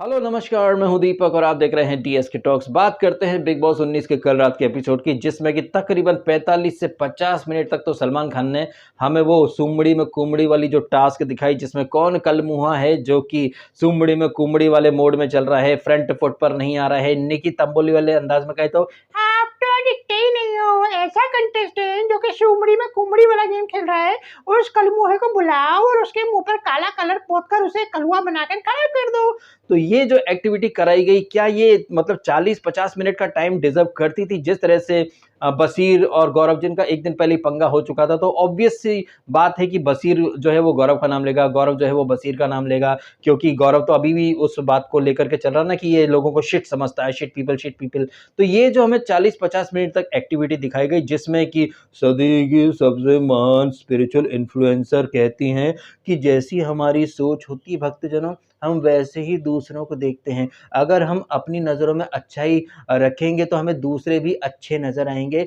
Hello नमस्कार, मैं हूं दीपक और आप देख रहे हैं डीएसके टॉक्स। बात करते हैं बिग बॉस 19 के कल रात के एपिसोड की, जिसमें कि तकरीबन 45 से 50 मिनट तक तो सलमान खान ने हमें वो सुमड़ी में कुमड़ी वाली जो टास्क दिखाई, जिसमें कौन कल मुहा है जो कि सुमड़ी में कुमड़ी वाले मोड में चल रहा है, फ्रंट फुट पर नहीं आ रहा है। निकी तंबोली वाले अंदाज में कहे तो आप तो दिखते ही नहीं हो, ऐसा कंटेस्टेंट जो कि सुमड़ी में कुमड़ी वाला गेम खेल रहा है, उस कलमुहे को बुलाओ और उसके मुंह पर काला कलर पोत कर उसे कलुआ बनाकर खड़ा कर दो। तो ये जो एक्टिविटी कराई गई, क्या ये मतलब 40-50 मिनट का टाइम डिजर्व करती थी? जिस तरह से बशीर और गौरव जिनका एक दिन पहले ही पंगा हो चुका था, तो ऑब्वियस सी बात है कि बशीर जो है वो गौरव का नाम लेगा, गौरव जो है वो बशीर का नाम लेगा, क्योंकि गौरव तो अभी भी उस बात को लेकर के चल रहा ना कि ये लोगों को शिट समझता है, शिट पीपल शिट पीपल। तो ये जो हमें 40-50 मिनट तक एक्टिविटी दिखाई गई, जिसमें कि सदी की सबसे महान स्पिरिचुअल इन्फ्लुएंसर कहती हैं कि जैसी हमारी सोच होती है भक्तजनों, हम वैसे ही दूसरों को देखते हैं। अगर हम अपनी नज़रों में अच्छाई रखेंगे तो हमें दूसरे भी अच्छे नज़र आएँगे।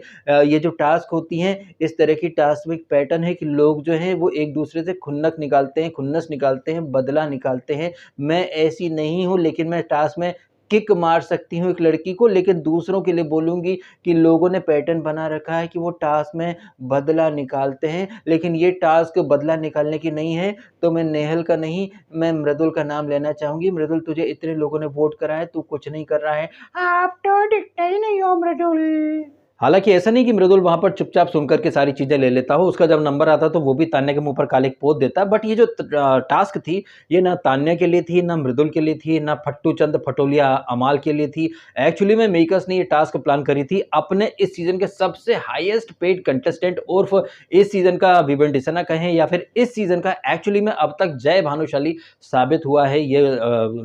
ये जो टास्क होती हैं, इस तरह की टास्क में एक पैटर्न है कि लोग जो हैं वो एक दूसरे से खुन्नक निकालते हैं, खुन्नस निकालते हैं, बदला निकालते हैं। मैं ऐसी नहीं हूँ, लेकिन मैं टास्क में किक मार सकती हूँ एक लड़की को, लेकिन दूसरों के लिए बोलूँगी कि लोगों ने पैटर्न बना रखा है कि वो टास्क में बदला निकालते हैं, लेकिन ये टास्क बदला निकालने की नहीं है। तो मैं नेहल का नहीं, मैं मृदुल का नाम लेना चाहूँगी। मृदुल, तुझे इतने लोगों ने वोट करा है, तू कुछ नहीं कर रहा है। आप तो दिखते ही नहीं हो मृदुल। हालाँकि ऐसा नहीं कि मृदुल वहाँ पर चुपचाप सुन कर के सारी चीज़ें ले लेता हो, उसका जब नंबर आता तो वो भी तान्या के मुँह पर काले पोत देता है। बट ये जो टास्क थी, ये ना तान्या के लिए थी, ना मृदुल के लिए थी, ना फट्टू चंद फटोलिया अमाल के लिए थी। एक्चुअली में मेकर्स ने ये टास्क प्लान करी थी अपने इस सीज़न के सबसे हाईएस्ट पेड कंटेस्टेंट उर्फ इस सीज़न का विवेन डिसना कहें या फिर इस सीज़न का एक्चुअली में अब तक जय भानुशाली साबित हुआ है ये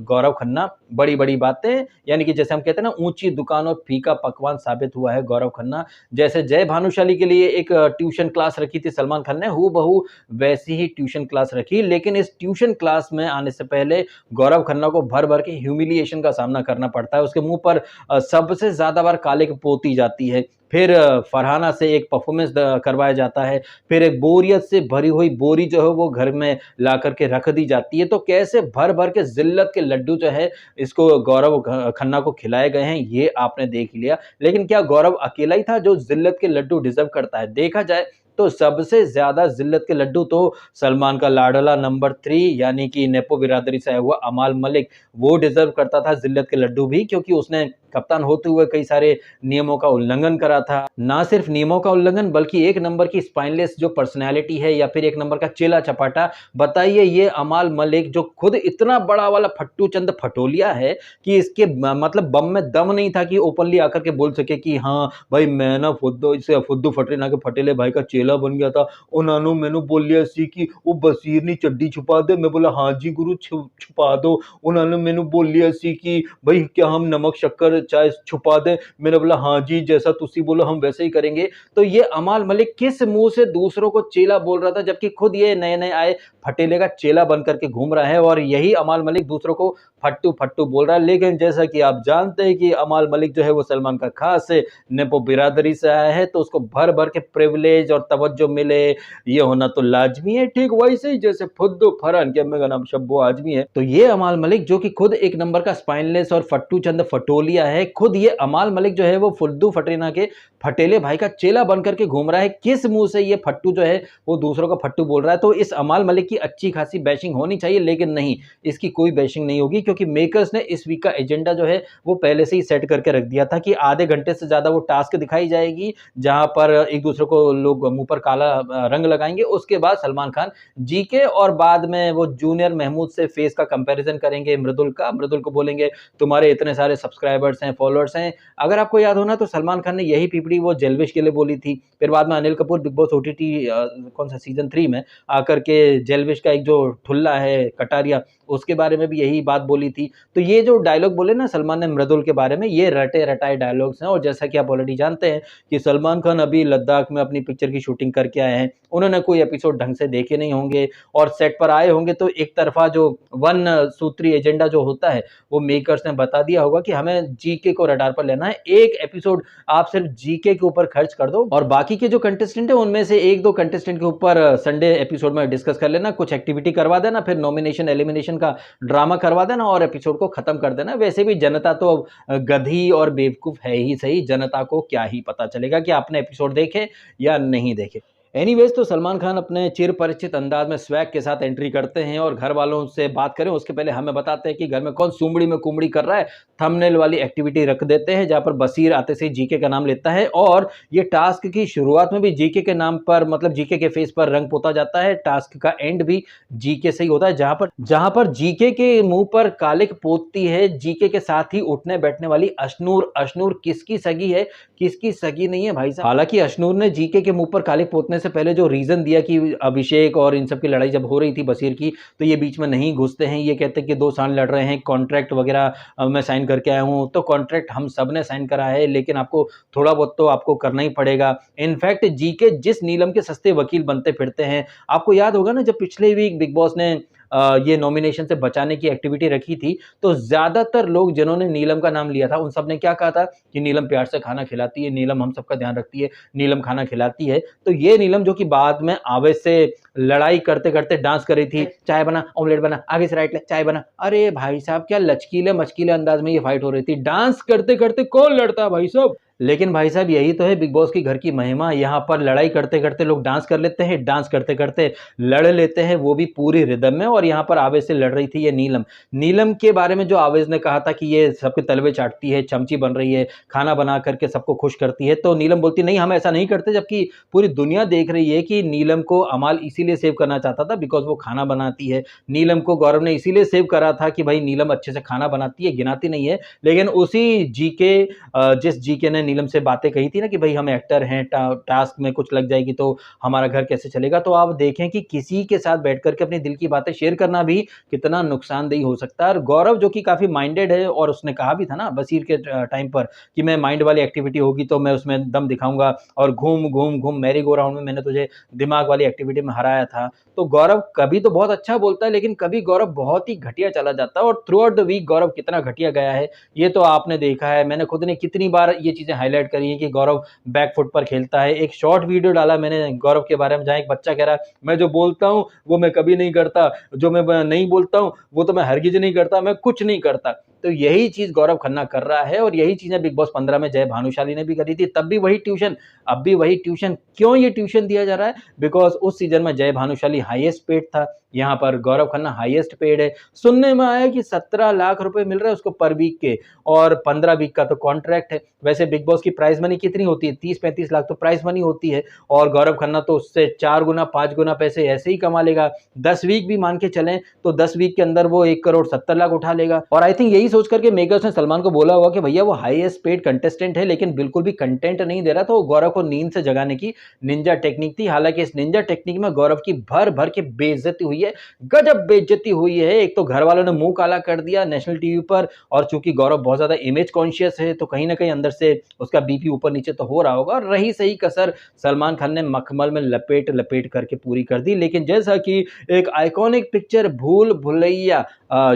गौरव खन्ना। बड़ी-बड़ी बातें, यानी कि जैसे हम कहते हैं ना, ऊँची दुकान और फीका पकवान साबित हुआ है गौरव खन्ना। जैसे जय भानुशाली के लिए एक ट्यूशन क्लास रखी थी सलमान खान ने, हूबहू वैसी ही ट्यूशन क्लास रखी। लेकिन इस ट्यूशन क्लास में आने से पहले गौरव खन्ना को भर-भर के ह्यूमिलिएशन का सामना करना पड़ता है। उसके मुँह पर सबसे ज़्यादा बार काले की पोती जाती है। फिर फरहाना से एक परफॉर्मेंस करवाया जाता है। फिर एक बोरियत से भरी हुई बोरी जो है वो घर में ला कर के रख दी जाती है। तो कैसे भर-भर के ज़िल्लत के लड्डू जो है इसको गौरव खन्ना को खिलाए गए हैं, ये आपने देख लिया। लेकिन क्या गौरव अकेला ही था जो ज़िल्लत के लड्डू डिज़र्व करता है? देखा जाए तो सबसे ज़्यादा ज़िल्लत के लड्डू तो सलमान का लाडला नंबर 3 यानी कि नेपो बिरादरी से आया हुआ अमाल मलिक, वो डिज़र्व करता था ज़िल्लत के लड्डू भी, क्योंकि उसने कप्तान होते हुए कई सारे नियमों का उल्लंघन करा था। ना सिर्फ नियमों का उल्लंघन, बल्कि एक नंबर की स्पाइनलेस जो पर्सनैलिटी है या फिर एक नंबर का चेला-चपाटा। बताइए, ये अमाल मलिक जो खुद इतना बड़ा वाला फट्टू चंद फटोलिया है कि इसके मतलब बम में दम नहीं था कि ओपनली आकर के बोल सके कि हाँ भाई, मैं ना फुद्दू फटरीना के फटेले भाई का चेला बन गया था। उन्होंने मैंने बोल लिया सी कि वो बशीर ने चड्डी छुपा दे। मैं बोला हाँ जी गुरु, छुपा दो। उन्होंने मैंने बोल लिया सी कि भाई क्या हम नमक शक्कर चाय छुपा दें। मैंने बोला हाँ जी, जैसा तुसी बोलो हम वैसे ही करेंगे। तो ये अमाल मलिक किस मुंह से दूसरों को चेला बोल रहा था, जबकि खुद ये नए नए आए फटेले का चेला बन करके घूम रहा है, और यही अमाल मलिक दूसरों को फट्टू फट्टू बोल रहा है। लेकिन जैसा कि आप जानते हैं कि अमाल मलिक जो है वो सलमान का खास है, नेपो बिरादरी से आया है, तो उसको भर भर के प्रिविलेज और तवज्जो मिले, ये होना तो लाजमी है। ठीक वैसे ही जैसे फुद्दू फरहान के अम्मे का नाम शब्बो आजमी है, तो ये अमाल मलिक जो कि खुद एक नंबर का स्पाइनलेस और फट्टू चंद फटोलिया है, खुद ये अमाल मलिक जो है वो फुद्दू फटरीना के फटेले भाई का चेला बन करके घूम रहा है। किस मुंह से ये फट्टू जो है वो दूसरों का फट्टू बोल रहा है? तो इस अमाल मलिक की अच्छी खासी बैशिंग होनी चाहिए, लेकिन नहीं, इसकी कोई बैशिंग नहीं होगी, क्योंकि मेकर्स ने इस वीक का एजेंडा जो है वो पहले से ही सेट करके रख दिया था कि आधे घंटे से ज्यादा वो टास्क दिखाई जाएगी, जहां पर एक दूसरे को लोग मुंह पर काला रंग लगाएंगे। उसके बाद सलमान खान जीके और बाद में वो जूनियर महमूद से फेस का कंपैरिजन करेंगे मृदुल का। मृदुल को बोलेंगे तुम्हारे इतने सारे सब्सक्राइबर्स हैं, फॉलोअर्स हैं। अगर आपको याद हो ना, तो सलमान खान ने यही पीपड़ी वो जेलविश के लिए बोली थी। फिर बाद में Anil Kapoor big boss OTT कौन सा सीजन 3 में आकर के जेलविश का एक जो ठुल्ला है कटारिया, उसके बारे में भी यही बात बोली थी। तो ये जो डायलॉग बोले ना सलमान ने मृदुल के बारे में, ये रटे रटाए डायलॉग्स हैं। और जैसा कि आप ऑलरेडी जानते हैं कि सलमान खान अभी लद्दाख में अपनी पिक्चर की शूटिंग करके आए हैं। उन्होंने कोई एपिसोड ढंग से देखे नहीं होंगे, और सेट पर आए होंगे तो एक तरफा जो वन सूत्री एजेंडा जो होता है वो मेकर्स ने बता दिया होगा कि हमें जीके को रडार पर लेना है। एक एपिसोड आप सिर्फ जीके के ऊपर खर्च कर दो और बाकी के जो कंटेस्टेंट है उनमें से एक दो कंटेस्टेंट के ऊपर संडे एपिसोड में डिस्कस कर लेना, कुछ एक्टिविटी करवा देना, फिर नॉमिनेशन एलिमिनेशन का ड्रामा करवा देना और एपिसोड को खत्म कर देना। वैसे भी जनता तो गधी और बेवकूफ है ही सही, जनता को क्या ही पता चलेगा कि आपने एपिसोड देखे या नहीं देखे। एनीवेज, तो सलमान खान अपने चिर परिचित अंदाज में स्वैग के साथ एंट्री करते हैं और घर वालों से बात करें उसके पहले हमें बताते हैं कि घर में कौन सुमड़ी में कुमड़ी कर रहा है। थंबनेल वाली एक्टिविटी रख देते हैं जहां पर बशीर आते से जीके का नाम लेता है और ये टास्क की शुरुआत में भी जीके के नाम पर, मतलब जीके के फेस पर रंग पोता जाता है। टास्क का एंड भी जीके से ही होता है जहां पर जीके के मुंह पर कालिक पोतती है जीके के साथ ही उठने बैठने वाली अशनूर। अशनूर किसकी सगी है, किसकी सगी नहीं है भाई साहब। हालांकि अशनूर ने जीके के मुंह पर कालिक पोतने से पहले जो रीजन दिया कि अभिषेक और इन सब की लड़ाई जब हो रही थी बशीर की, तो ये बीच में नहीं घुसते हैं। ये कहते हैं कि 2 साल लड़ रहे हैं, कॉन्ट्रैक्ट वगैरह मैं साइन करके आया हूं। तो कॉन्ट्रैक्ट हम सब ने साइन करा है, लेकिन आपको थोड़ा बहुत तो आपको करना ही पड़ेगा। इनफैक्ट जीके जिस नीलम के सस्ते वकील बनते फिरते हैं, आपको याद होगा ना जब पिछले वीक बिग बॉस ने ये नॉमिनेशन से बचाने की एक्टिविटी रखी थी, तो ज्यादातर लोग जिन्होंने नीलम का नाम लिया था उन सब ने क्या कहा था कि नीलम प्यार से खाना खिलाती है, नीलम हम सबका ध्यान रखती है, नीलम खाना खिलाती है। तो ये नीलम जो कि बाद में आवेश से लड़ाई करते करते डांस कर रही थी, चाय बना, ऑमलेट बना, आगे से राइट ले, चाय बना। अरे भाई साहब, क्या लचकीले मचकीले अंदाज में ये फाइट हो रही थी। डांस करते करते कौन लड़ता है भाई साहब। लेकिन भाई साहब यही तो है बिग बॉस की घर की महिमा। यहाँ पर लड़ाई करते करते लोग डांस कर लेते हैं, डांस करते करते लड़ लेते हैं, वो भी पूरी रिदम में। और यहाँ पर आवेश से लड़ रही थी ये नीलम। नीलम के बारे में जो आवेश ने कहा था कि ये सबके तलवे चाटती है, चमची बन रही है, खाना बना करके सबको खुश करती है, तो नीलम बोलती नहीं हम ऐसा नहीं करते, जबकि पूरी दुनिया देख रही है कि नीलम को अमाल इसीलिए सेव करना चाहता था बिकॉज वो खाना बनाती है। नीलम को गौरव ने इसीलिए सेव करा था कि भाई नीलम अच्छे से खाना बनाती है, गिनाती नहीं है। लेकिन उसी जीके, जिस जीके ने नीलम से बातें कही थी ना कि भाई हम एक्टर हैं, टास्क में कुछ लग जाएगी तो हमारा घर कैसे चलेगा, तो आप देखें कि किसी के साथ बैठ करके अपने दिल की बातें शेयर करना भी कितना नुकसानदेही हो सकता है। और गौरव जो कि काफी माइंडेड है और उसने कहा भी था ना बशीर के टाइम पर कि मैं माइंड वाली एक्टिविटी होगी तो मैं उसमें दम दिखाऊंगा और घूम घूम घूम मैरी गो राउंड में मैंने तुझे दिमाग वाली एक्टिविटी में हराया था। तो गौरव कभी तो बहुत अच्छा बोलता है, लेकिन कभी गौरव बहुत ही घटिया चला जाता है। और थ्रू आउट द वीक गौरव कितना घटिया गया है ये तो आपने देखा है। मैंने खुद ने कितनी बार ये चीजें हाईलाइट करी है कि गौरव बैकफुट पर खेलता है। एक शॉर्ट वीडियो डाला मैंने गौरव के बारे में जहां एक बच्चा कह रहा है मैं जो बोलता हूं वो मैं कभी नहीं करता, जो मैं नहीं बोलता हूं वो तो मैं हरगिज नहीं करता, मैं कुछ नहीं करता। तो यही चीज गौरव खन्ना कर रहा है और यही चीजें बिग बॉस 15 में जय भानुशाली ने भी करी थी। तब भी वही ट्यूशन, अब भी वही ट्यूशन। क्यों ये ट्यूशन दिया जा रहा है? बिकॉज उस सीजन में जय भानुशाली हाईएस्ट पेड था, यहाँ पर गौरव खन्ना हाईएस्ट पेड है। सुनने में आया कि 17 लाख रुपए मिल रहा है उसको पर वीक के और 15 वीक का तो कॉन्ट्रैक्ट है। वैसे बिग बॉस की प्राइज मनी कितनी होती है? 30-35 लाख तो प्राइज मनी होती है और गौरव खन्ना तो उससे 4 गुना 5 गुना पैसे ऐसे ही कमा लेगा। 10 वीक भी मान के चलें तो 10 वीक के अंदर वो 1 करोड़ 70 लाख उठा लेगा। और आई थिंक यही सोच करके मेकर्स ने सलमान को बोला होगा कि भैया वो हाईएस्ट पेड कंटेस्टेंट है लेकिन बिल्कुल भी कंटेंट नहीं दे रहा, तो गौरव को नींद से जगाने की निंजा टेक्निक थी। हालांकि इस निंजा टेक्निक में गौरव की भर भर के बेइज्जती हुई है, गजब बेइज्जती हुई है। एक तो घर वालों ने मुंह काला कर दिया नेशनल टीवी पर, और चूंकि गौरव बहुत ज्यादा इमेज कॉन्शियस है तो कहीं ना कहीं अंदर से उसका बीपी ऊपर नीचे तो हो रहा होगा। और रही सही कसर सलमान खान ने मखमल में लपेट लपेट करके पूरी कर दी। लेकिन जैसा कि एक आइकॉनिक पिक्चर भूल भुलैया,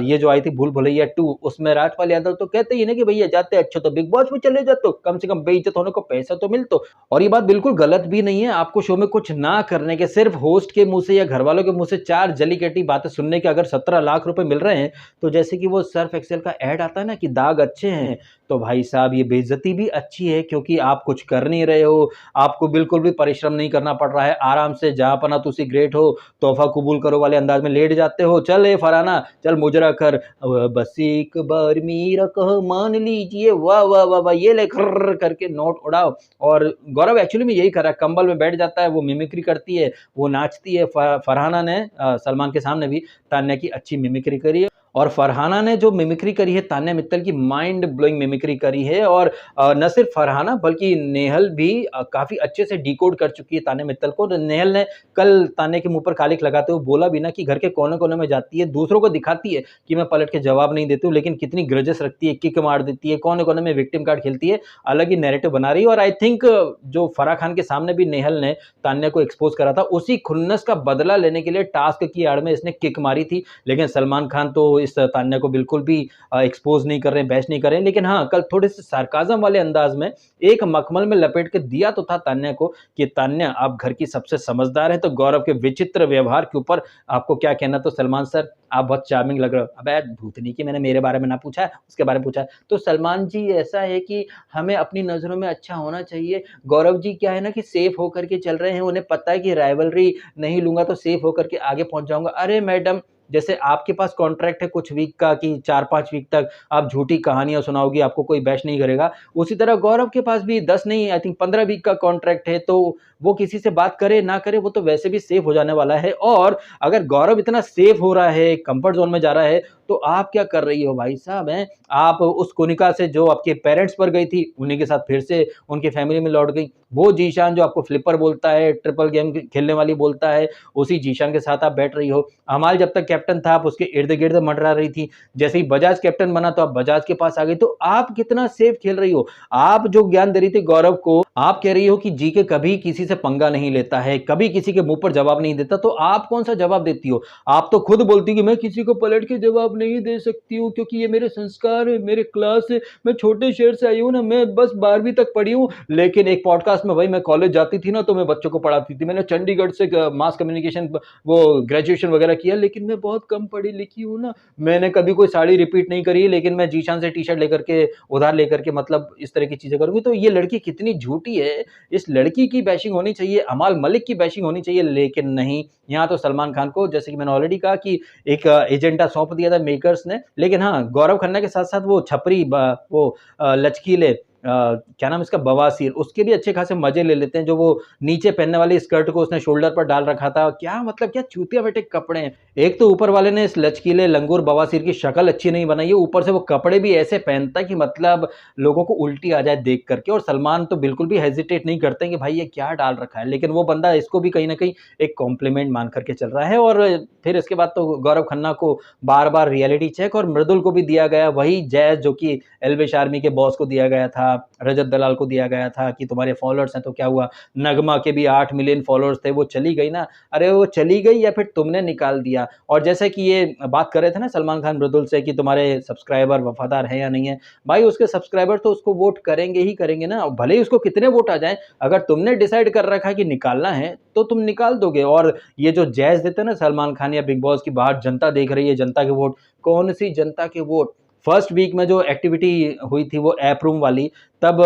ये जो आई थी भूल भुलैया 2, उसमें राजपाल यादव तो कहते ही ना कि भैया जाते अच्छे तो बिग बॉस में चले जाते, कम से कम बेइज्जत होने को पैसा तो मिलता। और ये बात बिल्कुल गलत भी नहीं है। आपको शो में कुछ ना करने के, सिर्फ होस्ट के मुंह से या घर वालों के मुंह से 4 जलीकटी बातें सुनने के अगर 17 लाख रुपए मिल रहे हैं, तो जैसे कि वो सर्फ एक्सेल का ऐड आता है ना कि दाग अच्छे हैं, तो भाई साहब ये बेइज्जती भी अच्छी है क्योंकि आप कुछ कर नहीं रहे हो, आपको बिल्कुल भी परिश्रम नहीं करना पड़ रहा है। आराम से जहां पना तुसी ग्रेट हो, तोहफा कबूल करो वाले अंदाज में लेट जाते हो। चल ए फराना, चल मुजरा कर, बस एक बार मीरा कहो मान लीजिए, वाह वाह वाह वाह, ये ले खर्र करके नोट उड़ाओ। और गौरव एक्चुअली में यही कर रहा है, कंबल में बैठ जाता है, वो मिमिक्री करती है, वो नाचती है। फरहाना ने सलमान के सामने भी तान्या की अच्छी मिमिक्री करी है, और फरहाना ने जो मिमिक्री करी है तान्या मित्तल की माइंड ब्लोइंग मिमिक्री करी है। और न सिर्फ फरहाना बल्कि नेहल भी काफी अच्छे से डिकोड कर चुकी है तान्या मित्तल को। नेहल ने कल तान्या के मुंह पर कालिक लगाते हुए बोला भी ना कि घर के कोने कोने में जाती है, दूसरों को दिखाती है कि मैं पलट के जवाब नहीं देती हूँ, लेकिन कितनी ग्रजेस रखती है, किक मार देती है, कोने कोने में विक्टिम कार्ड खेलती है, अलग ही नैरेटिव बना रही है। और आई थिंक जो फराह खान के सामने भी नेहल ने तान्या को एक्सपोज करा था, उसी खुन्नस का बदला लेने के लिए टास्क की आड़ में इसने किक मारी थी। लेकिन सलमान खान तो इस तान्या को बिल्कुल भी एक्सपोज नहीं कर रहे हैं, बैश नहीं कर रहे हैं, लेकिन हाँ, कल थोड़े से सार्काज़म वाले अंदाज में एक मखमल में लपेट के दिया तो था तान्या को कि तान्या आप घर की सबसे समझदार हैं, तो गौरव के विचित्र व्यवहार के ऊपर आपको क्या कहना? तो सलमान सर आप बहुत चार्मिंग लग रहे हो। अबे भूतनी की, मैंने मेरे बारे में ना पूछा है, उसके बारे में पूछा है। तो सलमान जी ऐसा है कि हमें अपनी नज़रों में अच्छा होना चाहिए। गौरव जी क्या है ना कि सेफ होकर के चल रहे हैं, उन्हें पता है कि राइवलरी नहीं लूँगा तो सेफ होकर के आगे पहुँच जाऊँगा। अरे मैडम, जैसे आपके पास कॉन्ट्रैक्ट है कुछ वीक का कि 4-5 वीक तक आप झूठी कहानियाँ सुनाओगी, आपको कोई बैश नहीं करेगा। उसी तरह गौरव के पास भी 10 नहीं, आई थिंक 15 वीक का कॉन्ट्रैक्ट है, तो वो किसी से बात करे ना करे, वो तो वैसे भी सेफ हो जाने वाला है। और अगर गौरव इतना सेफ हो रहा है, कंफर्ट ज़ोन में जा रहा है, तो आप क्या कर रही हो भाई साहब हैं? आप उस कोनिका से जो आपके पेरेंट्स पर गई थी, उन्हीं के साथ फिर से उनकी फैमिली में लौट गई। वो जीशान जो आपको फ्लिपर बोलता है, ट्रिपल गेम खेलने वाली बोलता है, उसी जीशान के साथ आप बैठ रही हो। अमाल जब तक कैप्टन था, आप उसके इर्द-गिर्द मंडरा रही थी। जैसे ही बजाज कैप्टन बना, तो आप बजाज के पास आ गई। तो आप कितना सेफ खेल रही हो? आप जो ज्ञान दे रही थी गौरव को, आप कह रही हो कि जीके कभी किसी से पंगा नहीं लेता है, कभी किसी के मुँह पर जवाब नहीं देता, तो आप कौन-सा जवाब देती हो? आप तो खुद बोलती हो कि मैं किसी को पलट के जवाब नहीं दे सकती हूँ, क्योंकि ये मेरे संस्कार है, मेरे क्लास है, मैं छोटे शहर से आई हूँ ना, मैं बस 12वीं तक पढ़ी हूँ। लेकिन एक पॉडकास्ट में भाई मैं कॉलेज जाती थी ना, तो मैं बच्चों को पढ़ाती थी। मैंने चंडीगढ़ से मास कम्युनिकेशन वो ग्रेजुएशन वगैरह किया, लेकिन मैं बहुत कम पढ़ी लिखी हूँ ना। मैंने कभी कोई साड़ी रिपीट नहीं करी, लेकिन मैं जीशान से टी-शर्ट लेकर के उधार लेकर के मतलब इस तरह की चीज़ें करूँगी। तो ये लड़की कितनी झूठी है। इस लड़की की बैशिंग होनी चाहिए, अमाल मलिक की बैशिंग होनी चाहिए, लेकिन नहीं। यहाँ तो सलमान खान को, जैसे कि मैंने ऑलरेडी कहा कि एक एजेंडा सौंप दिया था मेकर्स ने। लेकिन हाँ, गौरव खन्ना के साथ-साथ वो छपरी वो लचकीले क्या नाम है इसका, बवासीर, उसके भी अच्छे खासे मजे ले लेते हैं। जो वो नीचे पहनने वाली स्कर्ट को उसने शोल्डर पर डाल रखा था, क्या मतलब क्या चूतिया बेटे कपड़े हैं। एक तो ऊपर वाले ने इस लचकीले लंगूर बवासीर की शक्ल अच्छी नहीं बनाई है, ऊपर से वो कपड़े भी ऐसे पहनता है कि मतलब लोगों को उल्टी आ जाए देख करके। और सलमान तो बिल्कुल भी हेजिटेट नहीं करते कि भाई ये क्या डाल रखा है, लेकिन वो बंदा इसको भी कहीं ना कहीं एक कॉम्प्लीमेंट मान करके चल रहा है। और फिर इसके बाद तो गौरव खन्ना को बार बार रियलिटी चेक, और मृदुल को भी दिया गया वही जैज जो कि एल्विश आर्मी के बॉस को दिया गया था, रजत दलाल को दिया गया था कि तुम्हारे फॉलोअर्स हैं तो क्या हुआ। नगमा के भी 8 मिलियन फॉलोअर्स थे, वो चली गई ना। अरे वो चली गई या फिर तुमने निकाल दिया। और जैसे कि ये बात कर रहे थे ना सलमान खान मृदुल से कि तुम्हारे सब्सक्राइबर वफादार हैं या नहीं है, भाई उसके सब्सक्राइबर तो उसको वोट करेंगे ही करेंगे ना, भले ही उसको कितने वोट आ जाएं। अगर तुमने डिसाइड कर रखा है कि निकालना है तो तुम निकाल दोगे। और ये जो जैज देते हैं ना सलमान खान या बिग बॉस की, बाहर जनता देख रही है, जनता के वोट, कौन सी जनता के वोट? फर्स्ट वीक में जो एक्टिविटी हुई थी वो ऐप रूम वाली, तब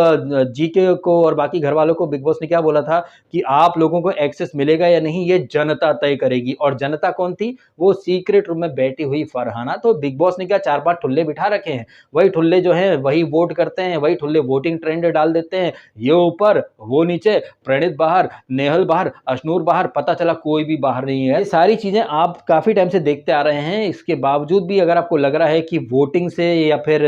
जीके को और बाकी घर वालों को बिग बॉस ने क्या बोला था कि आप लोगों को एक्सेस मिलेगा या नहीं ये जनता तय करेगी। और जनता कौन थी? वो सीक्रेट रूम में बैठी हुई फरहाना। तो बिग बॉस ने क्या 4-5 ठुल्ले बिठा रखे हैं, वही ठुल्ले जो हैं वही वोट करते हैं, वही ठुल्ले वोटिंग ट्रेंड डाल देते हैं, ये ऊपर वो नीचे, प्रणीत बाहर, नेहल बाहर, अशनूर बाहर, पता चला कोई भी बाहर नहीं है। ये सारी चीजें आप काफी टाइम से देखते आ रहे हैं। इसके बावजूद भी अगर आपको लग रहा है कि वोटिंग से या फिर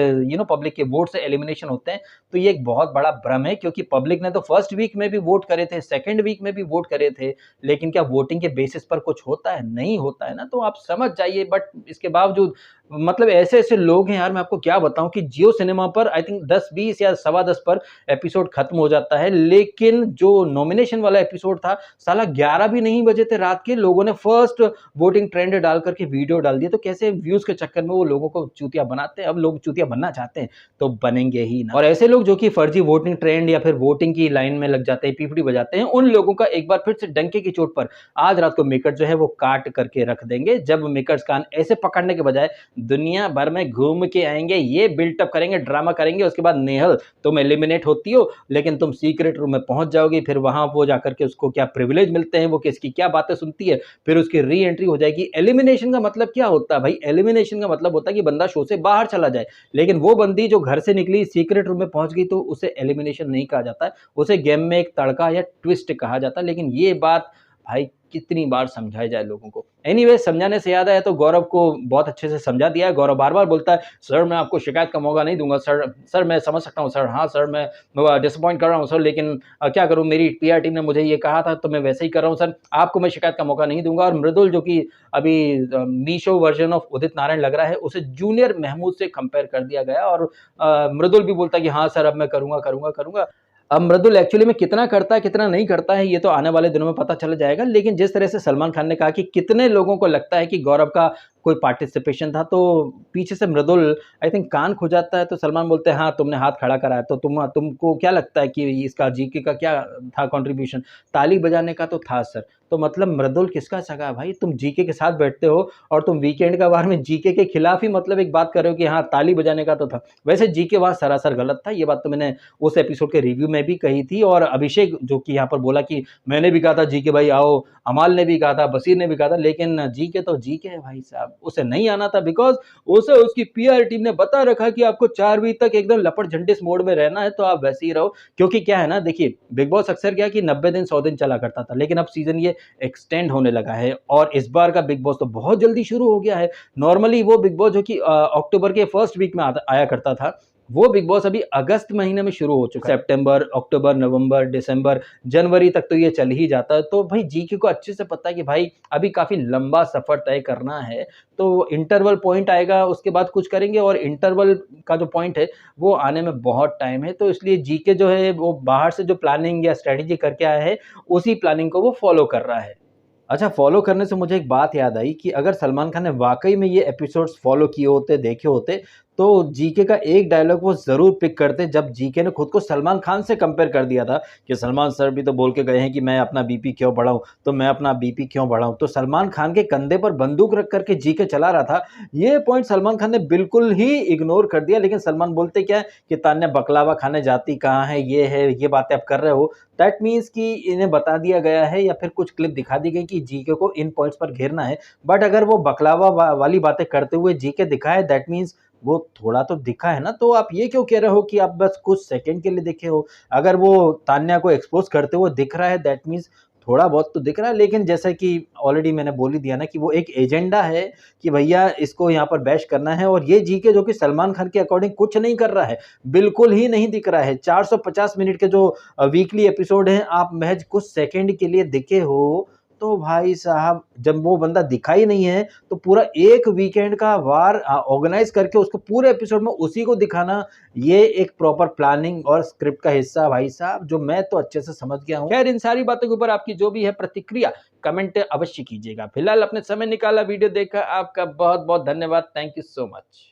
पब्लिक के वोट से एलिमिनेशन होते हैं, तो ये एक बहुत बड़ा भ्रम है। क्योंकि पब्लिक ने तो फर्स्ट वीक में भी वोट करे थे, सेकंड वीक में भी वोट करे थे, लेकिन क्या वोटिंग के बेसिस पर कुछ होता है? नहीं होता है ना। तो आप समझ जाइए। बट इसके बावजूद मतलब ऐसे-ऐसे लोग हैं यार, मैं आपको क्या बताऊँ कि जियो सिनेमा पर आई थिंक 10-20 या सवा 10 पर एपिसोड खत्म हो जाता है, लेकिन जो नॉमिनेशन वाला एपिसोड था, साला 11 भी नहीं बजे थे रात के, लोगों ने फर्स्ट वोटिंग ट्रेंड डाल करके वीडियो डाल दिया। तो कैसे व्यूज़ के चक्कर में वो लोगों को चूतिया बनाते हैं। अब लोग चूतिया बनना चाहते हैं, तो बनेंगे ही ना। और ऐसे लोग जो कि फर्जी वोटिंग ट्रेंड या फिर वोटिंग की लाइन में लग जाते हैं, पीपड़ी बजाते हैं, उन लोगों का एक बार फिर से डंके की चोट पर आज रात को मेकर जो है वो काट करके रख देंगे। जब मेकर्स कान ऐसे पकड़ने के बजाय दुनिया भर में घूम के आएंगे, ये बिल्टअप करेंगे, ड्रामा करेंगे। उसके बाद नेहल तुम एलिमिनेट होती हो, लेकिन तुम सीक्रेट रूम में पहुंच जाओगी, फिर वहां वो जाकर के उसको क्या प्रिविलेज मिलते हैं, वो किसकी क्या बातें सुनती है, फिर उसकी री एंट्री हो जाएगी। एलिमिनेशन का मतलब क्या होता है भाई? एलिमिनेशन का मतलब होता है कि बंदा शो से बाहर चला जाए, लेकिन वो बंदी जो घर से निकली सीक्रेट रूम में पहुंच गई, तो उसे एलिमिनेशन नहीं कहा जाता है, उसे गेम में एक तड़का या ट्विस्ट कहा जाता है। लेकिन ये बात भाई कितनी बार समझाई जाए लोगों को। एनीवे, समझाने से याद आया तो गौरव को बहुत अच्छे से समझा दिया है। गौरव बार-बार बोलता है, "सर मैं आपको शिकायत का मौका नहीं दूँगा सर। सर मैं समझ सकता हूँ सर। हाँ सर, मैं डिसअपॉइंट कर रहा हूँ सर, लेकिन क्या करूँ, मेरी पीआर टीम ने मुझे ये कहा था तो मैं वैसे ही कर रहा हूँ सर। आपको मैं शिकायत का मौका नहीं दूँगा।" और मृदुल जो कि अभी मीशो वर्ज़न ऑफ उदित नारायण लग रहा है, उसे जूनियर महमूद से कंपेयर कर दिया गया। और मृदुल भी बोलता है कि हाँ सर, अब मैं करूँगा, करूँगा, करूँगा। अब मृदुल एक्चुअली में कितना करता है, कितना नहीं करता है, ये तो आने वाले दिनों में पता चल जाएगा। लेकिन जिस तरह से सलमान खान ने कहा कि कितने लोगों को लगता है कि गौरव का कोई पार्टिसिपेशन था, तो पीछे से मृदुल आई थिंक कान खुजाता है, तो सलमान बोलते हैं हाँ तुमने हाथ खड़ा कराया, तो तुमको क्या लगता है कि इसका जीके का क्या था कंट्रीब्यूशन? ताली बजाने का तो था सर। तो मतलब मृदुल किसका सगा है भाई? तुम जीके के साथ बैठते हो और तुम वीकेंड का बार में जीके के खिलाफ ही मतलब एक बात कर रहे हो कि हाँ ताली बजाने का तो था। वैसे जीके वहाँ सरासर गलत था, ये बात तो मैंने उस एपिसोड के रिव्यू में भी कही थी, और अभिषेक जो कि यहाँ पर बोला कि मैंने भी कहा था जीके भाई आओ, अमाल ने भी कहा था, बशीर ने भी कहा था, लेकिन जीके तो जीके है भाई साहब, उसे नहीं आना था बिकॉज उसे उसकी पीआर टीम ने बता रखा कि आपको 4 वीक तक एकदम लपट झंडिस मोड में रहना है, तो आप वैसे ही रहो। क्योंकि क्या है ना, देखिए बिग बॉस अक्सर क्या कि 90 दिन 100 दिन चला करता था, लेकिन अब सीजन ये एक्सटेंड होने लगा है, और इस बार का बिग बॉस तो बहुत जल्दी शुरू हो गया है। नॉर्मली वो बिग बॉस जो कि अक्टूबर के फर्स्ट वीक में आया करता था, वो बिग बॉस अभी अगस्त महीने में शुरू हो चुका है। सितंबर, अक्टूबर, नवंबर, दिसंबर, जनवरी तक तो ये चल ही जाता है। तो भाई जीके को अच्छे से पता है कि भाई अभी काफी लंबा सफर तय करना है, तो इंटरवल पॉइंट आएगा, उसके बाद कुछ करेंगे, और इंटरवल का जो पॉइंट है वो आने में बहुत टाइम है। तो इसलिए जीके जो है वो बाहर से जो प्लानिंग या स्ट्रेटेजी करके आया है, उसी प्लानिंग को वो फॉलो कर रहा है। अच्छा, फ़ॉलो करने से मुझे एक बात याद आई कि अगर सलमान खान ने वाक़ई में ये एपिसोड्स फ़ॉलो किए होते, देखे होते, तो जीके का एक डायलॉग वो ज़रूर पिक करते, जब जीके ने खुद को सलमान खान से कंपेयर कर दिया था कि सलमान सर भी तो बोल के गए हैं कि मैं अपना बीपी क्यों बढ़ाऊँ, तो मैं अपना बीपी क्यों बढ़ाऊँ। तो सलमान खान के कंधे पर बंदूक रख कर के जीके चला रहा था। ये पॉइंट सलमान खान ने बिल्कुल ही इग्नोर कर दिया, लेकिन सलमान बोलते क्या है कि तान्या बकलावा खाने जाती कहाँ है, ये बातें आप कर रहे हो। दैट मीन्स कि इन्हें बता दिया गया है या फिर कुछ क्लिप दिखा दी गई कि जीके को इन पॉइंट्स पर घेरना है। बट अगर वो बकलावा वाली बातें करते हुए जीके दिखा है, दैट मीन्स वो थोड़ा तो दिखा है ना। तो आप ये क्यों कह रहे हो कि आप बस कुछ सेकंड के लिए दिखे हो? अगर वो तान्या को एक्सपोज करते हुए दिख रहा है, दैट मीन्स थोड़ा बहुत तो दिख रहा है। लेकिन जैसा कि ऑलरेडी मैंने बोल ही दिया ना कि वो एक एजेंडा है कि भैया इसको यहाँ पर बैश करना है, और ये जीके जो कि सलमान खान के अकॉर्डिंग कुछ नहीं कर रहा है, बिल्कुल ही नहीं दिख रहा है। 450 मिनट के जो वीकली एपिसोड हैं, आप महज कुछ सेकंड के लिए दिखे हो, तो भाई साहब जब वो बंदा दिखा ही नहीं है, तो पूरा एक वीकेंड का वार ऑर्गेनाइज करके उसको पूरे एपिसोड में उसी को दिखाना, ये एक प्रॉपर प्लानिंग और स्क्रिप्ट का हिस्सा भाई साहब, जो मैं तो अच्छे से समझ गया हूँ। खैर, इन सारी बातों के ऊपर आपकी जो भी है प्रतिक्रिया, कमेंट अवश्य कीजिएगा। फिलहाल अपने समय निकाला, वीडियो देखा, आपका बहुत बहुत धन्यवाद। Thank you so much.